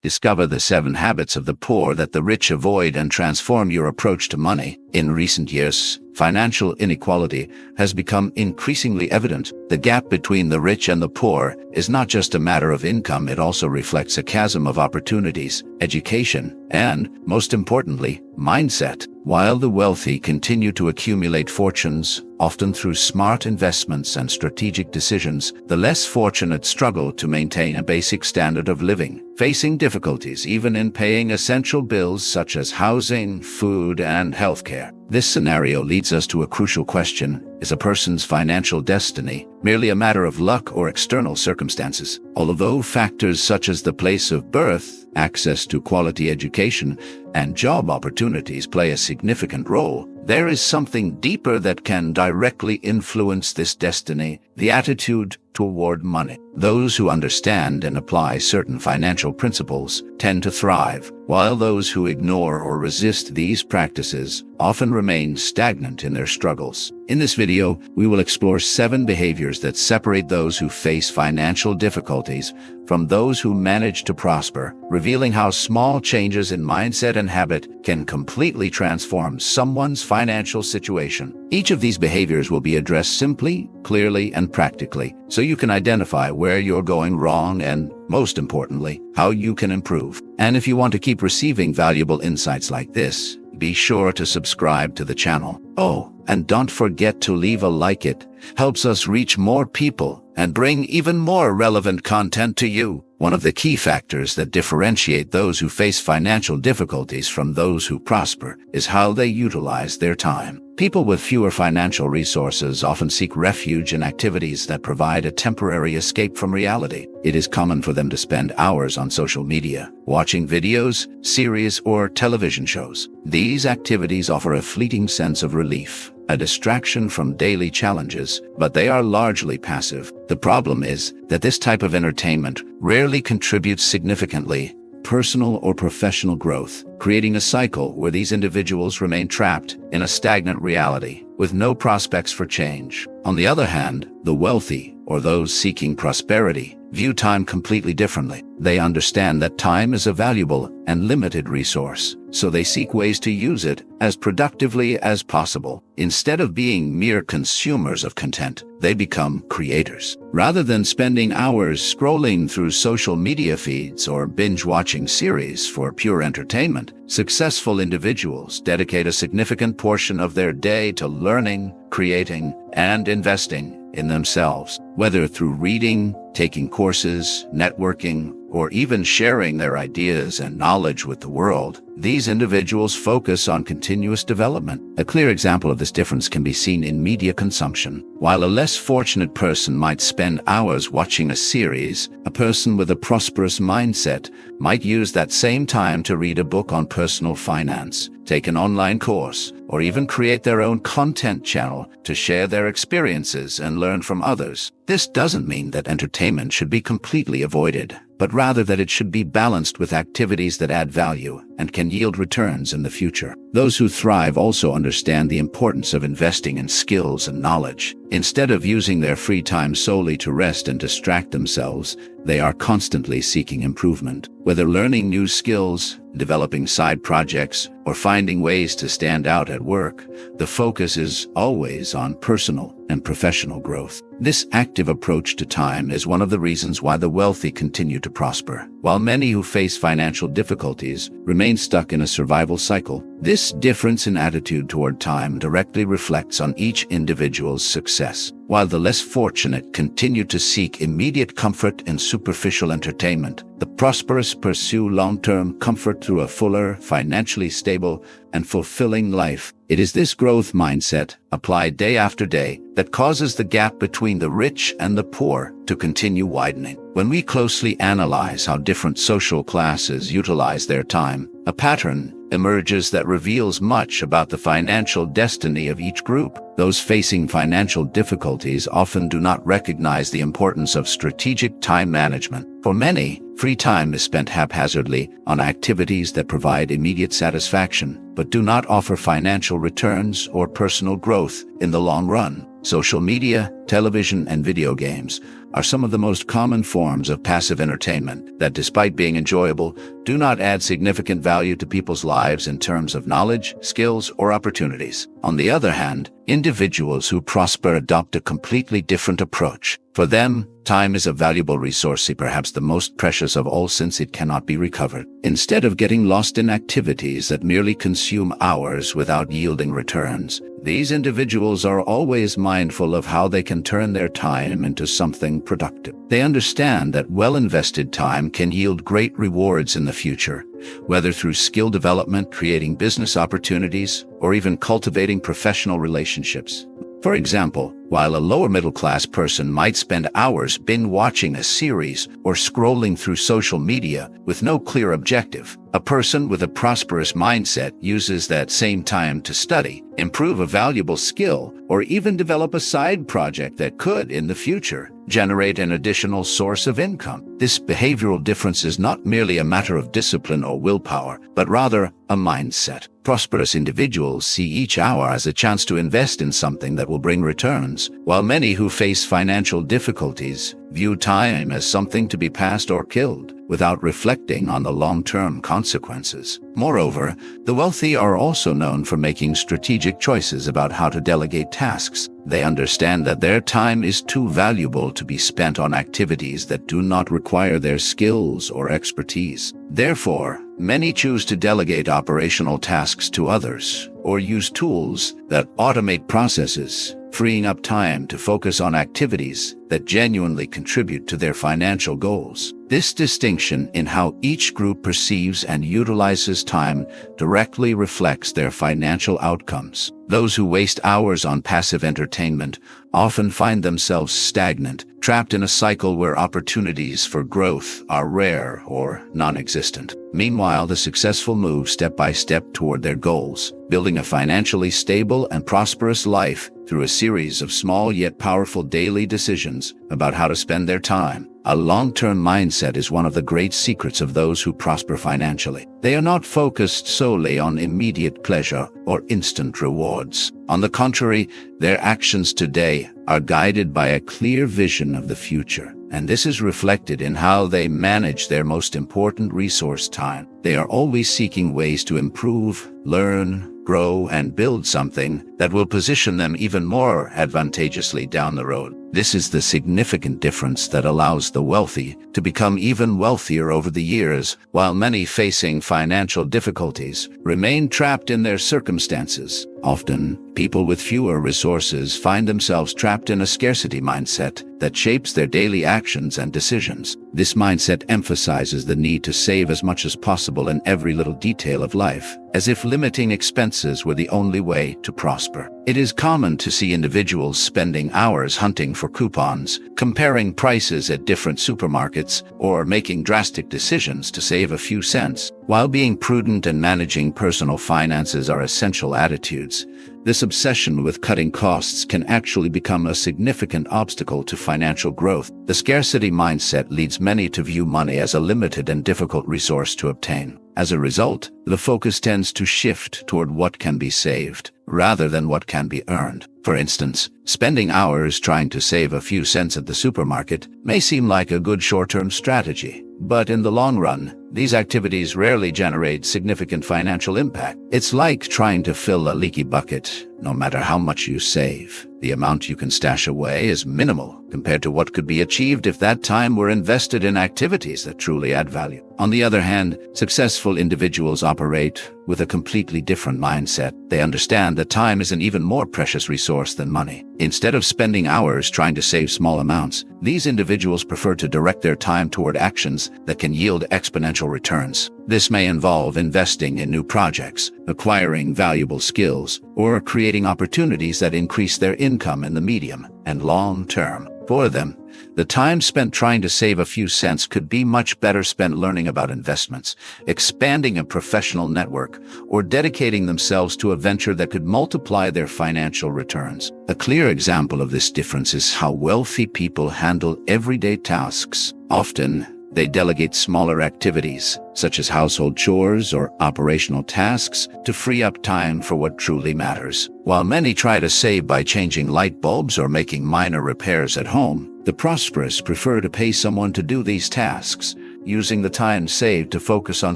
Discover the 7 habits of the poor that the rich avoid and transform your approach to money. In recent years, financial inequality has become increasingly evident. The gap between the rich and the poor is not just a matter of income, it also reflects a chasm of opportunities, education, and, most importantly, mindset. While the wealthy continue to accumulate fortunes, often through smart investments and strategic decisions, the less fortunate struggle to maintain a basic standard of living, facing difficulties even in paying essential bills such as housing, food, and healthcare. This scenario leads us to a crucial question: is a person's financial destiny merely a matter of luck or external circumstances? Although factors such as the place of birth, access to quality education, and job opportunities play a significant role, there is something deeper that can directly influence this destiny: the attitude toward money. Those who understand and apply certain financial principles tend to thrive, while those who ignore or resist these practices often remain stagnant in their struggles. In this video, we will explore 7 behaviors that separate those who face financial difficulties from those who manage to prosper, revealing how small changes in mindset and habit can completely transform someone's financial situation. Each of these behaviors will be addressed simply, clearly, and practically, so you can identify where you're going wrong and, most importantly, how you can improve. And if you want to keep receiving valuable insights like this, be sure to subscribe to the channel. Oh, and don't forget to leave a like. It helps us reach more people and bring even more relevant content to you. One of the key factors that differentiate those who face financial difficulties from those who prosper is how they utilize their time. People with fewer financial resources often seek refuge in activities that provide a temporary escape from reality. It is common for them to spend hours on social media, watching videos, series, or television shows. These activities offer a fleeting sense of relief, a distraction from daily challenges, but they are largely passive. The problem is that this type of entertainment rarely contributes significantly personal or professional growth, creating a cycle where these individuals remain trapped in a stagnant reality with no prospects for change. On the other hand, the wealthy, or those seeking prosperity, view time completely differently. They understand that time is a valuable and limited resource, so they seek ways to use it as productively as possible. Instead of being mere consumers of content, they become creators. Rather than spending hours scrolling through social media feeds or binge-watching series for pure entertainment, successful individuals dedicate a significant portion of their day to learning, creating, and investing in themselves. Whether through reading, taking courses, networking, or even sharing their ideas and knowledge with the world, these individuals focus on continuous development. A clear example of this difference can be seen in media consumption. While a less fortunate person might spend hours watching a series, a person with a prosperous mindset might use that same time to read a book on personal finance, take an online course, or even create their own content channel to share their experiences and learn from others. This doesn't mean that entertainment should be completely avoided, but rather that it should be balanced with activities that add value and can yield returns in the future. Those who thrive also understand the importance of investing in skills and knowledge. Instead of using their free time solely to rest and distract themselves, they are constantly seeking improvement. Whether learning new skills, developing side projects, or finding ways to stand out at work, the focus is always on personal and professional growth. This active approach to time is one of the reasons why the wealthy continue to prosper, while many who face financial difficulties remain stuck in a survival cycle. This difference in attitude toward time directly reflects on each individual's success. While the less fortunate continue to seek immediate comfort in superficial entertainment, the prosperous pursue long-term comfort through a fuller, financially stable, and fulfilling life. It is this growth mindset, applied day after day, that causes the gap between the rich and the poor to continue widening. When we closely analyze how different social classes utilize their time, a pattern emerges that reveals much about the financial destiny of each group. Those facing financial difficulties often do not recognize the importance of strategic time management. For many, free time is spent haphazardly on activities that provide immediate satisfaction, but do not offer financial returns or personal growth in the long run. Social media, television, and video games are some of the most common forms of passive entertainment that, despite being enjoyable, do not add significant value to people's lives in terms of knowledge, skills, or opportunities. On the other hand, individuals who prosper adopt a completely different approach. For them, time is a valuable resource, perhaps the most precious of all, since it cannot be recovered. Instead of getting lost in activities that merely consume hours without yielding returns, these individuals are always mindful of how they can turn their time into something productive. They understand that well-invested time can yield great rewards in the future, whether through skill development, creating business opportunities, or even cultivating professional relationships. For example, while a lower middle-class person might spend hours binge-watching a series or scrolling through social media with no clear objective, a person with a prosperous mindset uses that same time to study, improve a valuable skill, or even develop a side project that could, in the future, generate an additional source of income. This behavioral difference is not merely a matter of discipline or willpower, but rather a mindset. Prosperous individuals see each hour as a chance to invest in something that will bring returns, while many who face financial difficulties view time as something to be passed or killed, without reflecting on the long-term consequences. Moreover, the wealthy are also known for making strategic choices about how to delegate tasks. They understand that their time is too valuable to be spent on activities that do not require their skills or expertise. Therefore, many choose to delegate operational tasks to others, or use tools that automate processes, freeing up time to focus on activities that genuinely contribute to their financial goals. This distinction in how each group perceives and utilizes time directly reflects their financial outcomes. Those who waste hours on passive entertainment often find themselves stagnant, trapped in a cycle where opportunities for growth are rare or non-existent. Meanwhile, the successful move step by step toward their goals, building a financially stable and prosperous life through a series of small yet powerful daily decisions about how to spend their time. A long-term mindset is one of the great secrets of those who prosper financially. They are not focused solely on immediate pleasure or instant rewards. On the contrary, their actions today are guided by a clear vision of the future, and this is reflected in how they manage their most important resource, time. They are always seeking ways to improve, learn, grow, and build something that will position them even more advantageously down the road. This is the significant difference that allows the wealthy to become even wealthier over the years, while many facing financial difficulties remain trapped in their circumstances. Often, people with fewer resources find themselves trapped in a scarcity mindset that shapes their daily actions and decisions. This mindset emphasizes the need to save as much as possible in every little detail of life, as if limiting expenses were the only way to prosper. It is common to see individuals spending hours hunting for coupons, comparing prices at different supermarkets, or making drastic decisions to save a few cents. While being prudent and managing personal finances are essential attitudes, this obsession with cutting costs can actually become a significant obstacle to financial growth. The scarcity mindset leads many to view money as a limited and difficult resource to obtain. As a result, the focus tends to shift toward what can be saved, rather than what can be earned. For instance, spending hours trying to save a few cents at the supermarket may seem like a good short-term strategy, but in the long run, these activities rarely generate significant financial impact. It's like trying to fill a leaky bucket. No matter how much you save, the amount you can stash away is minimal compared to what could be achieved if that time were invested in activities that truly add value. On the other hand, successful individuals operate with a completely different mindset. They understand that time is an even more precious resource than money. Instead of spending hours trying to save small amounts, these individuals prefer to direct their time toward actions that can yield exponential returns. This may involve investing in new projects, acquiring valuable skills, or creating opportunities that increase their income in the medium and long term. For them, the time spent trying to save a few cents could be much better spent learning about investments, expanding a professional network, or dedicating themselves to a venture that could multiply their financial returns. A clear example of this difference is how wealthy people handle everyday tasks. Often, they delegate smaller activities, such as household chores or operational tasks, to free up time for what truly matters. While many try to save by changing light bulbs or making minor repairs at home, the prosperous prefer to pay someone to do these tasks, using the time saved to focus on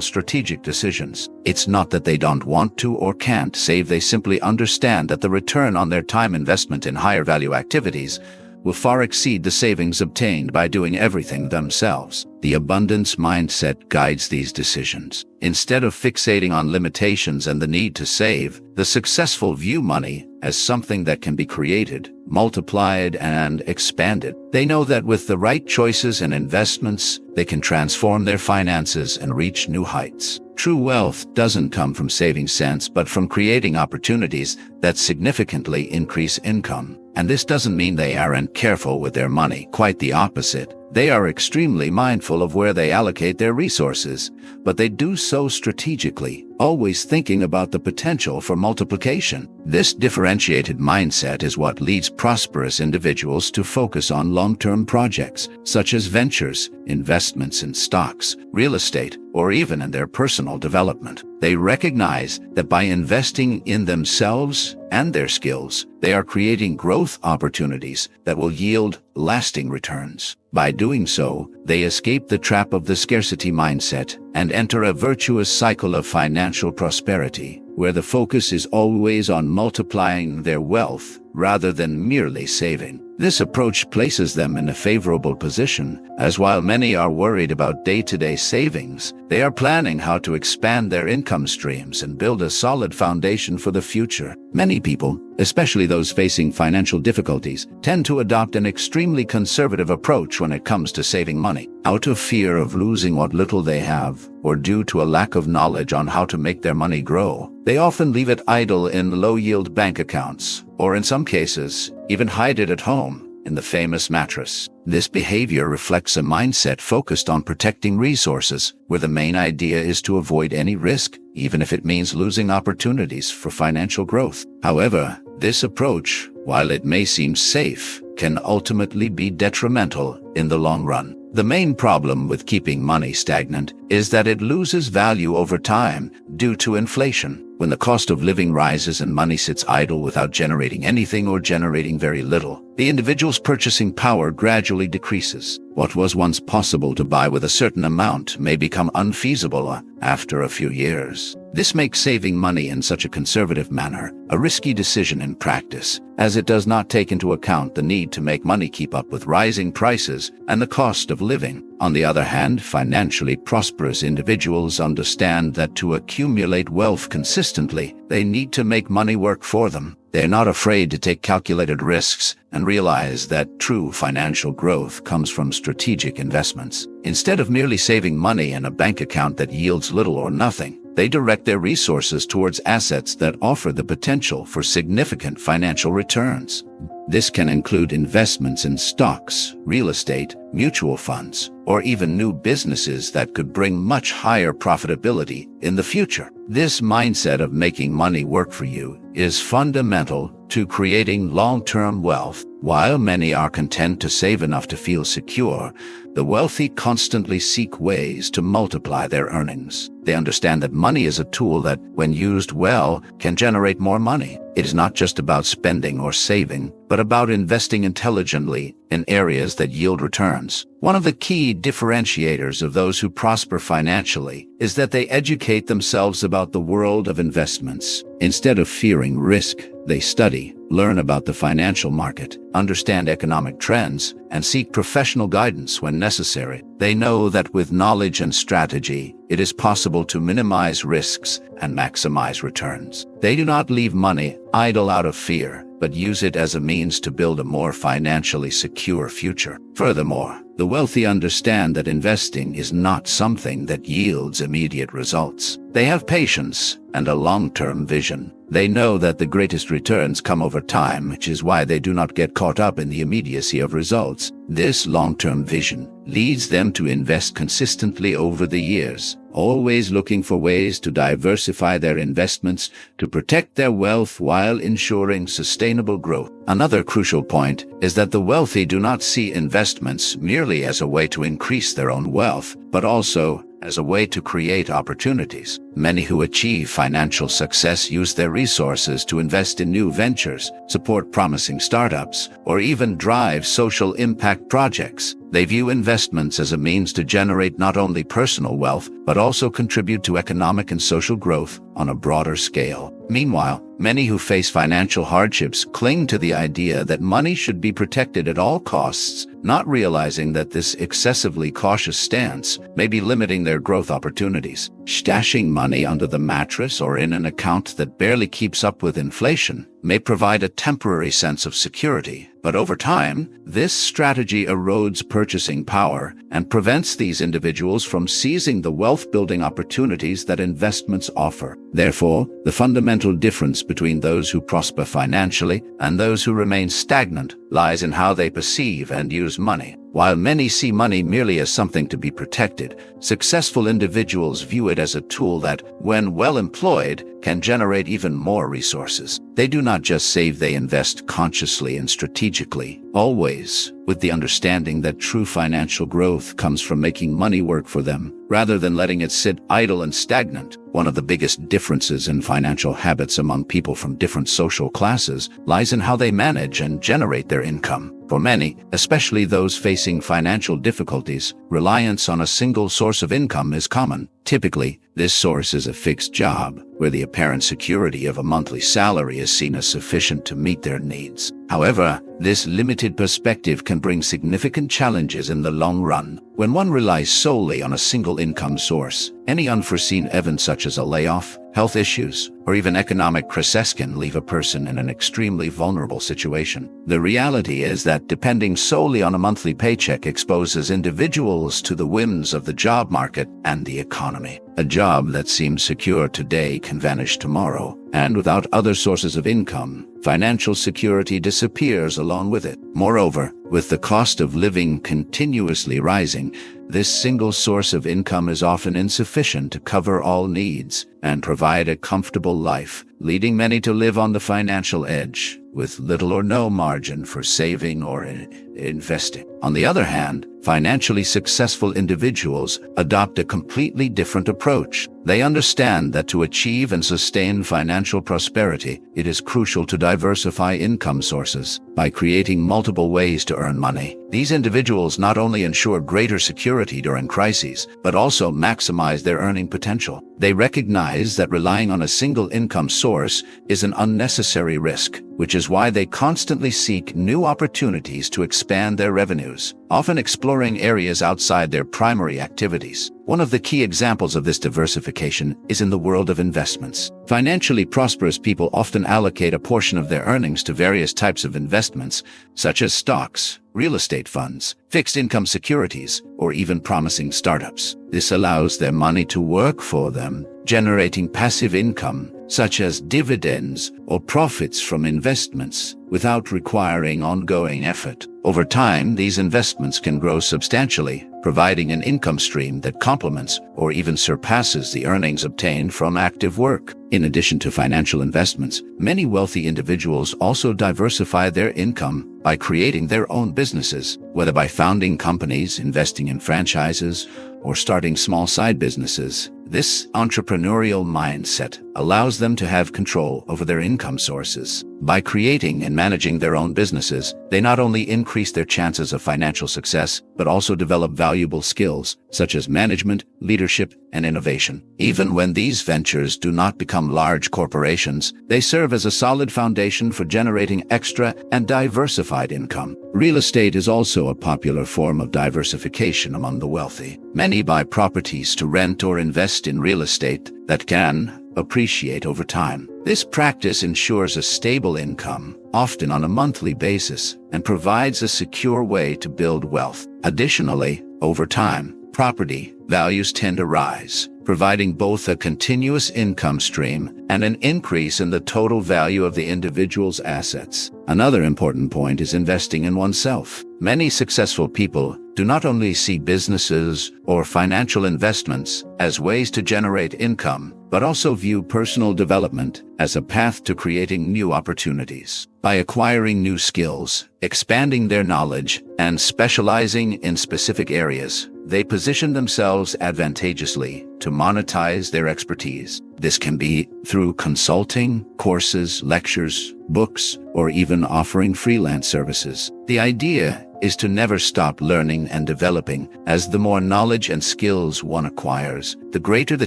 strategic decisions. It's not that they don't want to or can't save, they simply understand that the return on their time investment in higher value activities will far exceed the savings obtained by doing everything themselves. The abundance mindset guides these decisions. Instead of fixating on limitations and the need to save, the successful view money as something that can be created, multiplied, and expanded. They know that with the right choices and investments, they can transform their finances and reach new heights. True wealth doesn't come from saving cents, but from creating opportunities that significantly increase income. And this doesn't mean they aren't careful with their money. Quite the opposite. They are extremely mindful of where they allocate their resources, but they do so strategically, always thinking about the potential for multiplication. This differentiated mindset is what leads prosperous individuals to focus on long-term projects, such as ventures, investments in stocks, real estate, or even in their personal development. They recognize that by investing in themselves and their skills, they are creating growth opportunities that will yield lasting returns. By doing so, they escape the trap of the scarcity mindset and enter a virtuous cycle of financial prosperity, where the focus is always on multiplying their wealth rather than merely saving. This approach places them in a favorable position, as while many are worried about day-to-day savings, they are planning how to expand their income streams and build a solid foundation for the future. Many people, especially those facing financial difficulties, tend to adopt an extremely conservative approach when it comes to saving money. Out of fear of losing what little they have, or due to a lack of knowledge on how to make their money grow, they often leave it idle in low-yield bank accounts, or in some cases, even hide it at home in the famous mattress. This behavior reflects a mindset focused on protecting resources, where the main idea is to avoid any risk, even if it means losing opportunities for financial growth. However, this approach, while it may seem safe, can ultimately be detrimental in the long run. The main problem with keeping money stagnant is that it loses value over time due to inflation. When the cost of living rises and money sits idle without generating anything or generating very little, the individual's purchasing power gradually decreases. What was once possible to buy with a certain amount may become unfeasible after a few years. This makes saving money in such a conservative manner a risky decision in practice, as it does not take into account the need to make money keep up with rising prices and the cost of living. On the other hand, financially prosperous individuals understand that to accumulate wealth consistently, they need to make money work for them. They're not afraid to take calculated risks and realize that true financial growth comes from strategic investments. Instead of merely saving money in a bank account that yields little or nothing, they direct their resources towards assets that offer the potential for significant financial returns. This can include investments in stocks, real estate, mutual funds, or even new businesses that could bring much higher profitability in the future. This mindset of making money work for you is fundamental to creating long-term wealth. While many are content to save enough to feel secure, the wealthy constantly seek ways to multiply their earnings. They understand that money is a tool that, when used well, can generate more money. It is not just about spending or saving, but about investing intelligently in areas that yield returns. One of the key differentiators of those who prosper financially is that they educate themselves about the world of investments. Instead of fearing risk, they study, learn about the financial market, understand economic trends, and seek professional guidance when necessary. They know that with knowledge and strategy, it is possible to minimize risks and maximize returns. They do not leave money idle out of fear, but use it as a means to build a more financially secure future. Furthermore, the wealthy understand that investing is not something that yields immediate results. They have patience and a long-term vision. They know that the greatest returns come over time, which is why they do not get caught up in the immediacy of results. This long-term vision leads them to invest consistently over the years, always looking for ways to diversify their investments to protect their wealth while ensuring sustainable growth. Another crucial point is that the wealthy do not see investments merely as a way to increase their own wealth, but also as a way to create opportunities. Many who achieve financial success use their resources to invest in new ventures, support promising startups, or even drive social impact projects. They view investments as a means to generate not only personal wealth, but also contribute to economic and social growth on a broader scale. Meanwhile, many who face financial hardships cling to the idea that money should be protected at all costs, not realizing that this excessively cautious stance may be limiting their growth opportunities. Stashing money under the mattress or in an account that barely keeps up with inflation may provide a temporary sense of security, but over time, this strategy erodes purchasing power and prevents these individuals from seizing the wealth-building opportunities that investments offer. Therefore, the fundamental difference between those who prosper financially and those who remain stagnant lies in how they perceive and use money. While many see money merely as something to be protected, successful individuals view it as a tool that, when well employed, can generate even more resources. They do not just save, they invest consciously and strategically, always with the understanding that true financial growth comes from making money work for them, rather than letting it sit idle and stagnant. One of the biggest differences in financial habits among people from different social classes lies in how they manage and generate their income. For many, especially those facing financial difficulties, reliance on a single source of income is common. Typically, this source is a fixed job, where the apparent security of a monthly salary is seen as sufficient to meet their needs. However, this limited perspective can bring significant challenges in the long run. When one relies solely on a single income source, any unforeseen event such as a layoff, health issues, or even economic crisis can leave a person in an extremely vulnerable situation. The reality is that depending solely on a monthly paycheck exposes individuals to the whims of the job market and the economy. A job that seems secure today can vanish tomorrow, and without other sources of income, financial security disappears along with it. Moreover, with the cost of living continuously rising, this single source of income is often insufficient to cover all needs and provide a comfortable life, leading many to live on the financial edge, with little or no margin for saving or investing. On the other hand, financially successful individuals adopt a completely different approach. They understand that to achieve and sustain financial prosperity, it is crucial to diversify income sources. By creating multiple ways to earn money, these individuals not only ensure greater security during crises, but also maximize their earning potential. They recognize that relying on a single income source is an unnecessary risk, which is why they constantly seek new opportunities to expand their revenues, often exploring areas outside their primary activities. One of the key examples of this diversification is in the world of investments. Financially prosperous people often allocate a portion of their earnings to various types of investments, such as stocks, real estate funds, fixed income securities, or even promising startups. This allows their money to work for them, generating passive income, such as dividends or profits from investments, without requiring ongoing effort. Over time, these investments can grow substantially, providing an income stream that complements or even surpasses the earnings obtained from active work. In addition to financial investments, many wealthy individuals also diversify their income by creating their own businesses, whether by founding companies, investing in franchises, or starting small side businesses. This entrepreneurial mindset allows them to have control over their income sources. By creating and managing their own businesses, they not only increase their chances of financial success, but also develop valuable skills such as management, leadership, and innovation. Even when these ventures do not become large corporations, they serve as a solid foundation for generating extra and diversified income. Real estate is also a popular form of diversification among the wealthy. Many buy properties to rent or invest in real estate that can appreciate over time. This practice ensures a stable income, often on a monthly basis, and provides a secure way to build wealth. Additionally, over time, property values tend to rise, providing both a continuous income stream and an increase in the total value of the individual's assets. Another important point is investing in oneself. Many successful people do not only see businesses or financial investments as ways to generate income, but also view personal development as a path to creating new opportunities. By acquiring new skills, expanding their knowledge, and specializing in specific areas, they position themselves advantageously to monetize their expertise. This can be through consulting, courses, lectures, books, or even offering freelance services. The idea is to never stop learning and developing, as the more knowledge and skills one acquires, the greater the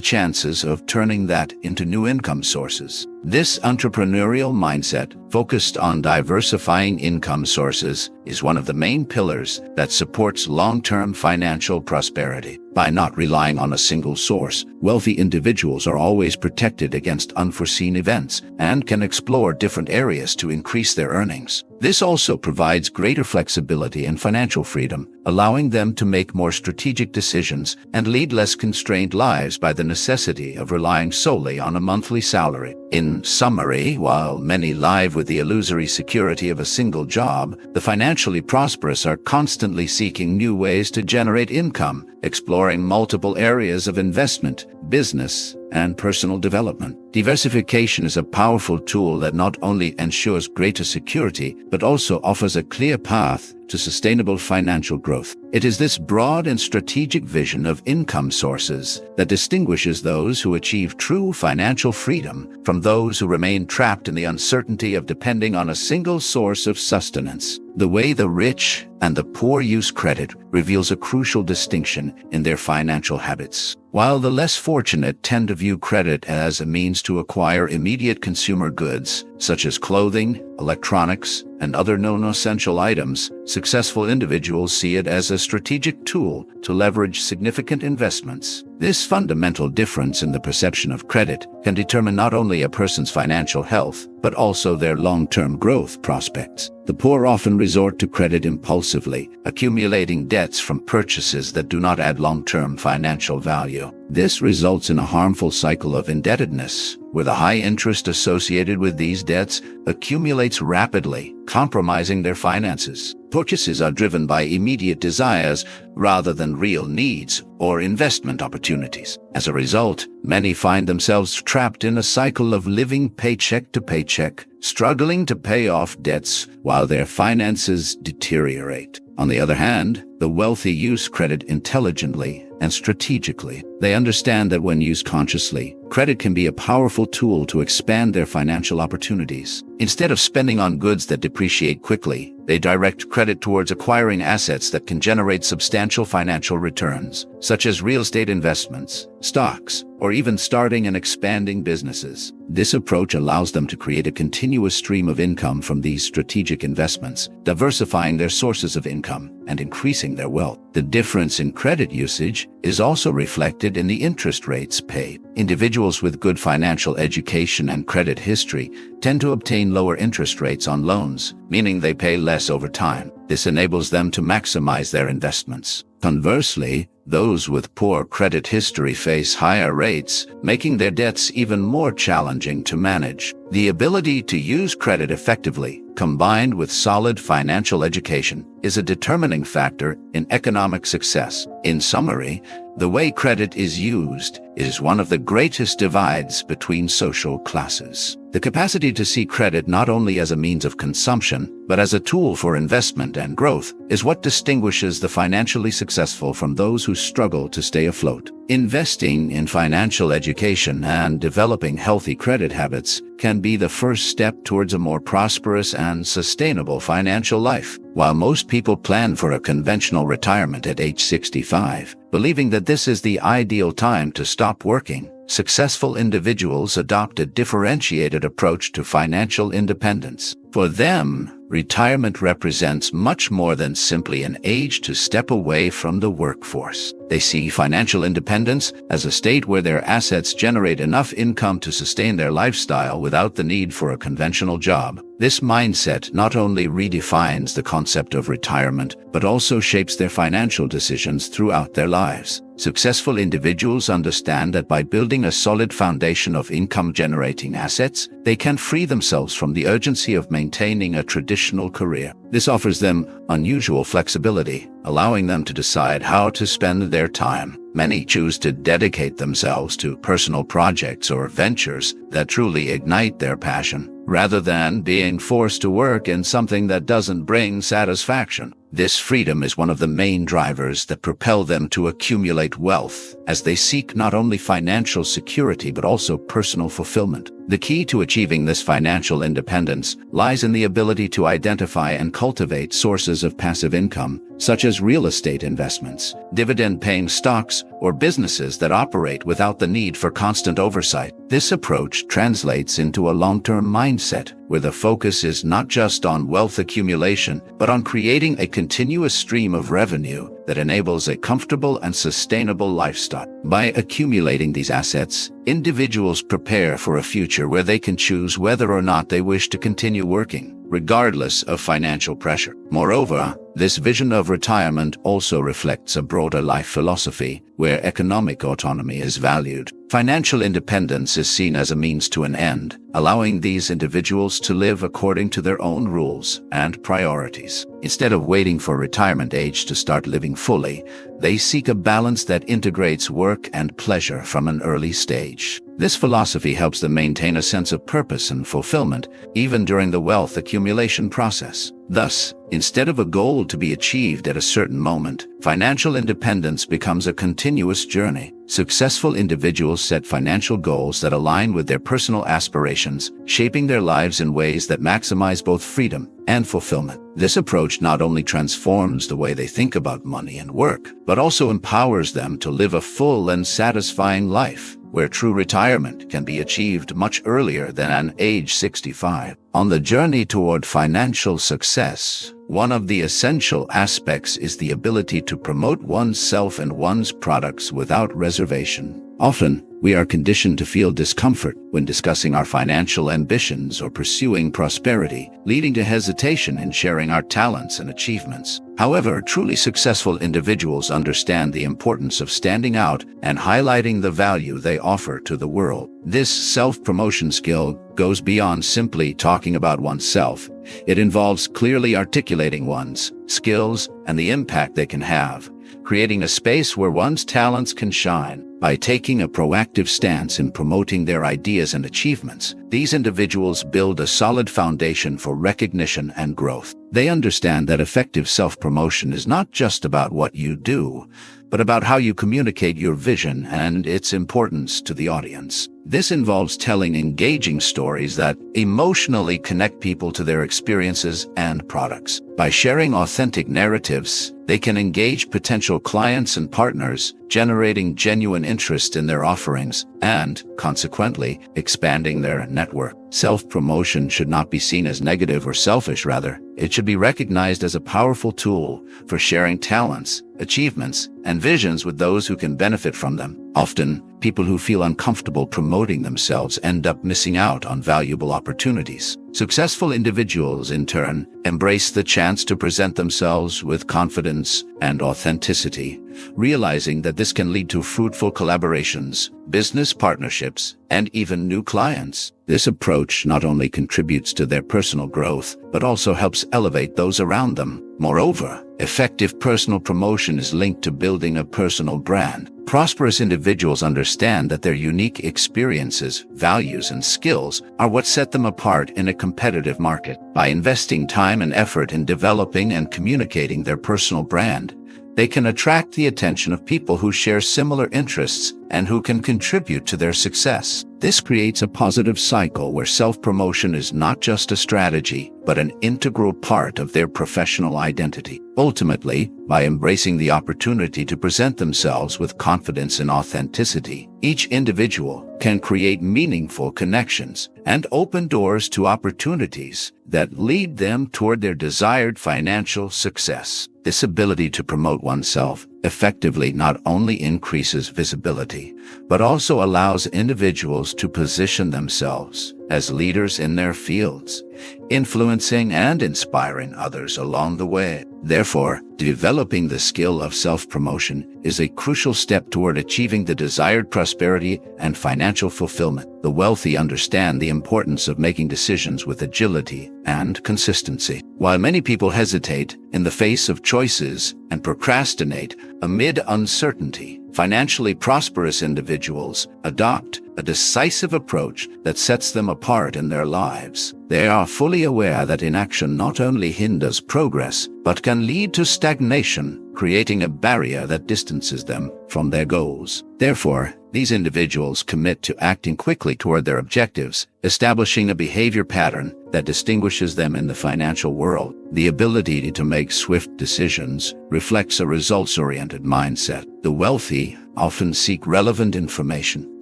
chances of turning that into new income sources. This entrepreneurial mindset, focused on diversifying income sources, is one of the main pillars that supports long-term financial prosperity. By not relying on a single source, wealthy individuals are always protected against unforeseen events and can explore different areas to increase their earnings. This also provides greater flexibility and financial freedom, allowing them to make more strategic decisions and lead less constrained lives by the necessity of relying solely on a monthly salary. In summary, while many live with the illusory security of a single job, the financially prosperous are constantly seeking new ways to generate income, exploring multiple areas of investment, business, and personal development. Diversification is a powerful tool that not only ensures greater security, but also offers a clear path to sustainable financial growth. It is this broad and strategic vision of income sources that distinguishes those who achieve true financial freedom from those who remain trapped in the uncertainty of depending on a single source of sustenance. The way the rich and the poor use credit reveals a crucial distinction in their financial habits. While the less fortunate tend to view credit as a means to acquire immediate consumer goods, such as clothing, electronics, and other non-essential items, successful individuals see it as a strategic tool to leverage significant investments. This fundamental difference in the perception of credit can determine not only a person's financial health, but also their long-term growth prospects. The poor often resort to credit impulsively, accumulating debts from purchases that do not add long-term financial value. This results in a harmful cycle of indebtedness, where the high interest associated with these debts accumulates rapidly, compromising their finances. Purchases are driven by immediate desires rather than real needs or investment opportunities. As a result, many find themselves trapped in a cycle of living paycheck to paycheck, struggling to pay off debts while their finances deteriorate. On the other hand, the wealthy use credit intelligently and strategically. They understand that when used consciously, credit can be a powerful tool to expand their financial opportunities. Instead of spending on goods that depreciate quickly, they direct credit towards acquiring assets that can generate substantial financial returns, such as real estate investments, stocks, or even starting and expanding businesses. This approach allows them to create a continuous stream of income from these strategic investments, diversifying their sources of income and increasing their wealth. The difference in credit usage is also reflected in the interest rates paid. Individuals with good financial education and credit history tend to obtain lower interest rates on loans, meaning they pay less over time. This enables them to maximize their investments. Conversely, those with poor credit history face higher rates, making their debts even more challenging to manage. The ability to use credit effectively, combined with solid financial education, is a determining factor in economic success. In summary, the way credit is used is one of the greatest divides between social classes. The capacity to see credit not only as a means of consumption, but as a tool for investment and growth, is what distinguishes the financially successful from those who struggle to stay afloat. Investing in financial education and developing healthy credit habits can be the first step towards a more prosperous and sustainable financial life. While most people plan for a conventional retirement at age 65, believing that this is the ideal time to stop working, successful individuals adopt a differentiated approach to financial independence. For them, retirement represents much more than simply an age to step away from the workforce. They see financial independence as a state where their assets generate enough income to sustain their lifestyle without the need for a conventional job. This mindset not only redefines the concept of retirement, but also shapes their financial decisions throughout their lives. Successful individuals understand that by building a solid foundation of income-generating assets, they can free themselves from the urgency of maintaining a traditional career. This offers them unusual flexibility, allowing them to decide how to spend their time. Many choose to dedicate themselves to personal projects or ventures that truly ignite their passion, rather than being forced to work in something that doesn't bring satisfaction. This freedom is one of the main drivers that propel them to accumulate wealth, as they seek not only financial security but also personal fulfillment. The key to achieving this financial independence lies in the ability to identify and cultivate sources of passive income, such as real estate investments, dividend-paying stocks, or businesses that operate without the need for constant oversight. This approach translates into a long-term mindset, where the focus is not just on wealth accumulation, but on creating a continuous stream of revenue that enables a comfortable and sustainable lifestyle. By accumulating these assets, individuals prepare for a future where they can choose whether or not they wish to continue working, regardless of financial pressure. Moreover, this vision of retirement also reflects a broader life philosophy where economic autonomy is valued. Financial independence is seen as a means to an end, allowing these individuals to live according to their own rules and priorities. Instead of waiting for retirement age to start living fully, they seek a balance that integrates work and pleasure from an early stage. This philosophy helps them maintain a sense of purpose and fulfillment, even during the wealth accumulation process. Thus, instead of a goal to be achieved at a certain moment, financial independence becomes a continuous journey. Successful individuals set financial goals that align with their personal aspirations, shaping their lives in ways that maximize both freedom and fulfillment. This approach not only transforms the way they think about money and work, but also empowers them to live a full and satisfying life, where true retirement can be achieved much earlier than at age 65. On the journey toward financial success, one of the essential aspects is the ability to promote oneself and one's products without reservation. Often, we are conditioned to feel discomfort when discussing our financial ambitions or pursuing prosperity, leading to hesitation in sharing our talents and achievements. However, truly successful individuals understand the importance of standing out and highlighting the value they offer to the world. This self-promotion skill goes beyond simply talking about oneself. It involves clearly articulating one's skills and the impact they can have, creating a space where one's talents can shine. By taking a proactive stance in promoting their ideas and achievements, these individuals build a solid foundation for recognition and growth. They understand that effective self-promotion is not just about what you do, but about how you communicate your vision and its importance to the audience. This involves telling engaging stories that emotionally connect people to their experiences and products. By sharing authentic narratives, they can engage potential clients and partners, generating genuine interest in their offerings and, consequently, expanding their network. Self-promotion should not be seen as negative or selfish. Rather, it should be recognized as a powerful tool for sharing talents, achievements, and visions with those who can benefit from them. Often, people who feel uncomfortable promoting themselves end up missing out on valuable opportunities. Successful individuals, in turn, embrace the chance to present themselves with confidence and authenticity, realizing that this can lead to fruitful collaborations, business partnerships, and even new clients. This approach not only contributes to their personal growth, but also helps elevate those around them. Moreover, effective personal promotion is linked to building a personal brand. Prosperous individuals understand that their unique experiences, values, and skills are what set them apart in a competitive market. By investing time and effort in developing and communicating their personal brand, they can attract the attention of people who share similar interests and who can contribute to their success. This creates a positive cycle where self-promotion is not just a strategy, but an integral part of their professional identity. Ultimately, by embracing the opportunity to present themselves with confidence and authenticity, each individual can create meaningful connections and open doors to opportunities that lead them toward their desired financial success. This ability to promote oneself effectively not only increases visibility, but also allows individuals to position themselves as leaders in their fields, influencing and inspiring others along the way. Therefore, developing the skill of self-promotion is a crucial step toward achieving the desired prosperity and financial fulfillment. The wealthy understand the importance of making decisions with agility and consistency. While many people hesitate in the face of choices and procrastinate amid uncertainty, financially prosperous individuals adopt a decisive approach that sets them apart in their lives. They are fully aware that inaction not only hinders progress, but can lead to stagnation, creating a barrier that distances them from their goals. Therefore, these individuals commit to acting quickly toward their objectives, establishing a behavior pattern that distinguishes them in the financial world. The ability to make swift decisions reflects a results-oriented mindset. The wealthy often seek relevant information,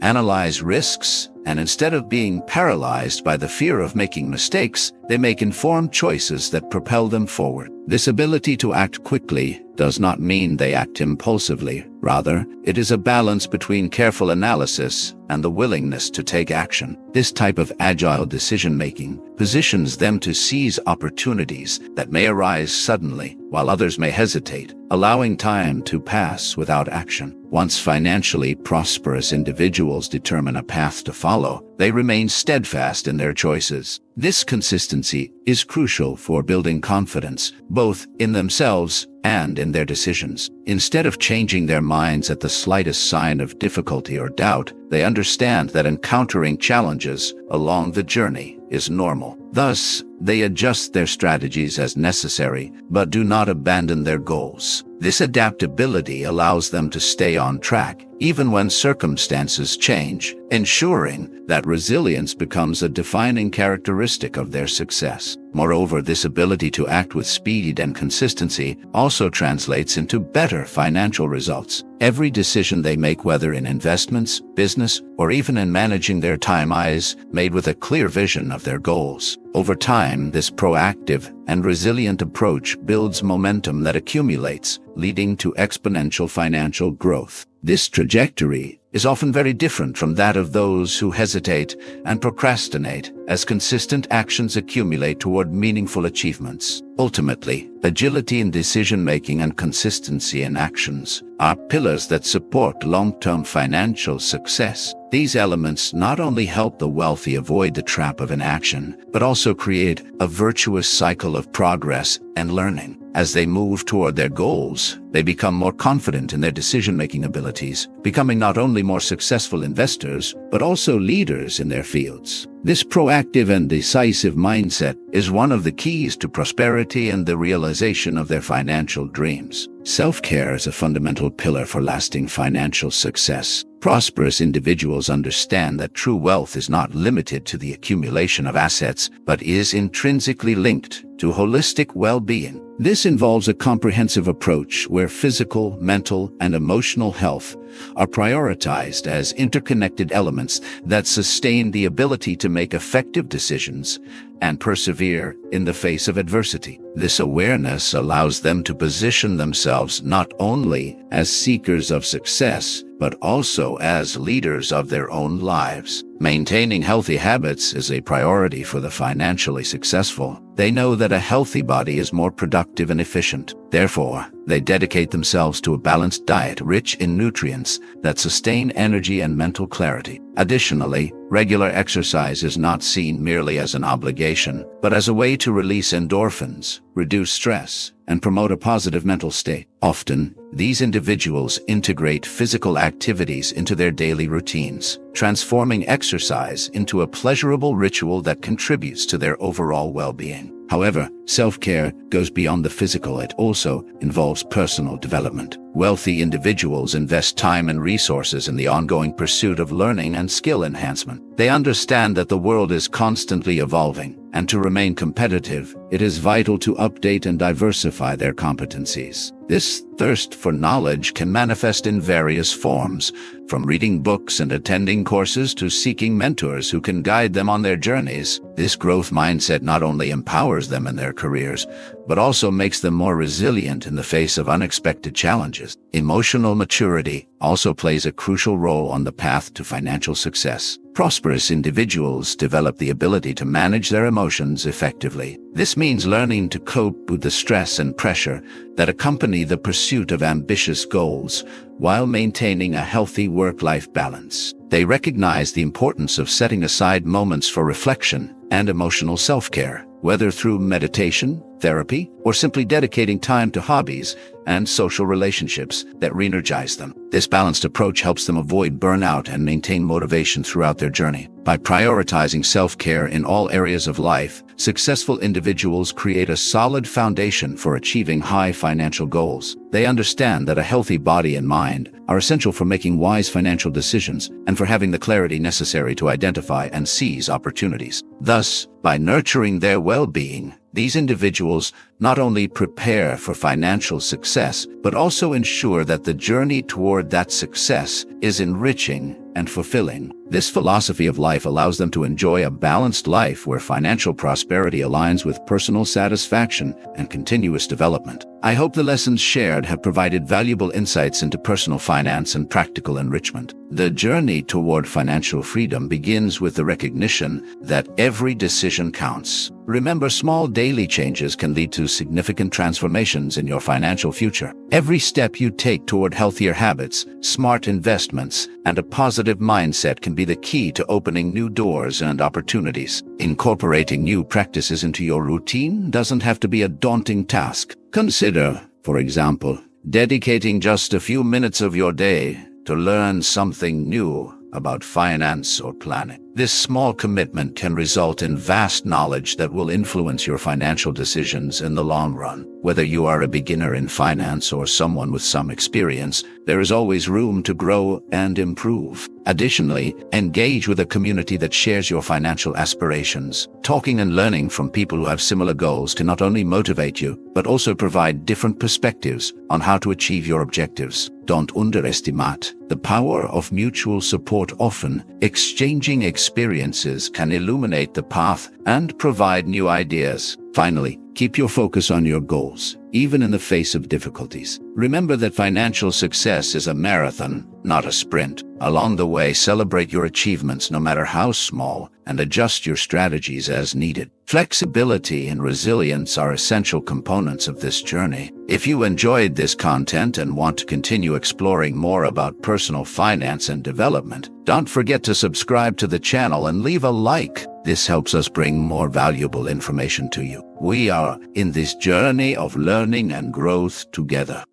analyze risks, and instead of being paralyzed by the fear of making mistakes, they make informed choices that propel them forward. This ability to act quickly does not mean they act impulsively. Rather, it is a balance between careful analysis and the willingness to take action. This type of agile decision-making positions them to seize opportunities that may arise suddenly, while others may hesitate, allowing time to pass without action. Once financially prosperous individuals determine a path to follow, they remain steadfast in their choices. This consistency is crucial for building confidence, both in themselves and in their decisions. Instead of changing their minds at the slightest sign of difficulty or doubt, they understand that encountering challenges along the journey is normal. Thus, they adjust their strategies as necessary, but do not abandon their goals. This adaptability allows them to stay on track, even when circumstances change, ensuring that resilience becomes a defining characteristic of their success. Moreover, this ability to act with speed and consistency also translates into better financial results. Every decision they make, whether in investments, business, or even in managing their time, is made with a clear vision of their goals. Over time, this proactive and resilient approach builds momentum that accumulates, leading to exponential financial growth. This trajectory is often very different from that of those who hesitate and procrastinate, as consistent actions accumulate toward meaningful achievements. Ultimately, agility in decision-making and consistency in actions are pillars that support long-term financial success. These elements not only help the wealthy avoid the trap of inaction, but also create a virtuous cycle of progress and learning. As they move toward their goals, they become more confident in their decision-making abilities, becoming not only more successful investors, but also leaders in their fields. This proactive and decisive mindset is one of the keys to prosperity and the realization of their financial dreams. Self-care is a fundamental pillar for lasting financial success. Prosperous individuals understand that true wealth is not limited to the accumulation of assets, but is intrinsically linked to holistic well-being. This involves a comprehensive approach where physical, mental, and emotional health are prioritized as interconnected elements that sustain the ability to make effective decisions and persevere in the face of adversity. This awareness allows them to position themselves not only as seekers of success, but also as leaders of their own lives. Maintaining healthy habits is a priority for the financially successful. They know that a healthy body is more productive and efficient. Therefore, they dedicate themselves to a balanced diet rich in nutrients that sustain energy and mental clarity. Additionally, regular exercise is not seen merely as an obligation, but as a way to release endorphins, reduce stress, and promote a positive mental state. Often, these individuals integrate physical activities into their daily routines, transforming exercise into a pleasurable ritual that contributes to their overall well-being. However, self-care goes beyond the physical. It also involves personal development. Wealthy individuals invest time and resources in the ongoing pursuit of learning and skill enhancement. They understand that the world is constantly evolving, and to remain competitive, it is vital to update and diversify their competencies. This thirst for knowledge can manifest in various forms, from reading books and attending courses to seeking mentors who can guide them on their journeys. This growth mindset not only empowers them in their careers, but also makes them more resilient in the face of unexpected challenges. Emotional maturity also plays a crucial role on the path to financial success. Prosperous individuals develop the ability to manage their emotions effectively. This means learning to cope with the stress and pressure that accompany the pursuit of ambitious goals while maintaining a healthy work-life balance. They recognize the importance of setting aside moments for reflection and emotional self-care, whether through meditation, therapy, or simply dedicating time to hobbies and social relationships that re-energize them. This balanced approach helps them avoid burnout and maintain motivation throughout their journey. By prioritizing self-care in all areas of life, successful individuals create a solid foundation for achieving high financial goals. They understand that a healthy body and mind are essential for making wise financial decisions and for having the clarity necessary to identify and seize opportunities. Thus, by nurturing their well-being, these individuals not only prepare for financial success, but also ensure that the journey toward that success is enriching and fulfilling. This philosophy of life allows them to enjoy a balanced life where financial prosperity aligns with personal satisfaction and continuous development. I hope the lessons shared have provided valuable insights into personal finance and practical enrichment. The journey toward financial freedom begins with the recognition that every decision counts. Remember, small daily changes can lead to significant transformations in your financial future. Every step you take toward healthier habits, smart investments, and a positive mindset can be the key to opening new doors and opportunities. Incorporating new practices into your routine doesn't have to be a daunting task. Consider, for example, dedicating just a few minutes of your day to learn something new about finance or planning. This small commitment can result in vast knowledge that will influence your financial decisions in the long run. Whether you are a beginner in finance or someone with some experience, there is always room to grow and improve. Additionally, engage with a community that shares your financial aspirations. Talking and learning from people who have similar goals can not only motivate you, but also provide different perspectives on how to achieve your objectives. Don't underestimate the power of mutual support. Often, exchanging experiences can illuminate the path and provide new ideas. Finally, keep your focus on your goals, even in the face of difficulties. Remember that financial success is a marathon, not a sprint. Along the way, celebrate your achievements no matter how small, and adjust your strategies as needed. Flexibility and resilience are essential components of this journey. If you enjoyed this content and want to continue exploring more about personal finance and development, don't forget to subscribe to the channel and leave a like. This helps us bring more valuable information to you. We are in this journey of learning and growth together.